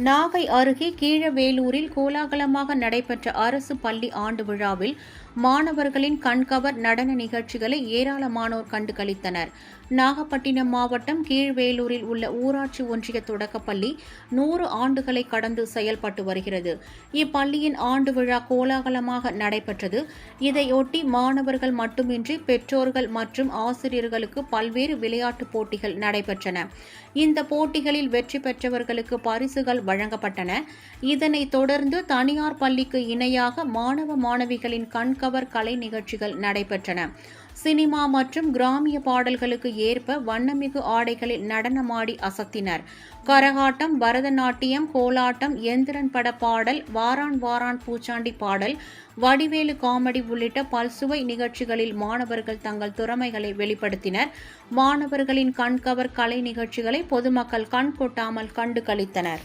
நாகை அருகே கீழவேலூரில் கோலாகலமாக நடைபெற்ற அரசு பள்ளி ஆண்டு விழாவில் மாணவர்களின் கண்கவர் நடன நிகழ்ச்சிகளை ஏராளமானோர் கண்டு களித்தனர். நாகப்பட்டினம் மாவட்டம் கீழ்வேலூரில் உள்ள ஊராட்சி ஒன்றிய தொடக்கப்பள்ளி 100 ஆண்டுகளை கடந்து செயல்பட்டு வருகிறது. இப்பள்ளியின் ஆண்டு விழா கோலாகலமாக நடைபெற்றது. இதையொட்டி மாணவர்கள் மட்டுமின்றி பெற்றோர்கள் மற்றும் ஆசிரியர்களுக்கு பல்வேறு விளையாட்டுப் போட்டிகள் நடைபெற்றன. இந்த போட்டிகளில் வெற்றி பெற்றவர்களுக்கு பரிசுகள் வழங்கப்பட்டன. இதனைத் தொடர்ந்து தனியார் பள்ளிக்கு இணையாக மாணவ மாணவிகளின் கண்கவர் கலை நிகழ்ச்சிகள் நடைபெற்றன. சினிமா மற்றும் கிராமிய பாடல்களுக்கு ஏற்ப வண்ணமிகு ஆடைகளில் நடனமாடி அசத்தினர். கரகாட்டம், பரதநாட்டியம், கோலாட்டம், எந்திரன் பட பாடல், வாரான் வாரான் பூச்சாண்டி பாடல், வடிவேலு காமெடி உள்ளிட்ட பல்சுவை நிகழ்ச்சிகளில் மாணவர்கள் தங்கள் திறமைகளை வெளிப்படுத்தினர். மாணவர்களின் கண்கவர் கலை நிகழ்ச்சிகளை பொதுமக்கள் கண் கொட்டாமல் கண்டு களித்தனர்.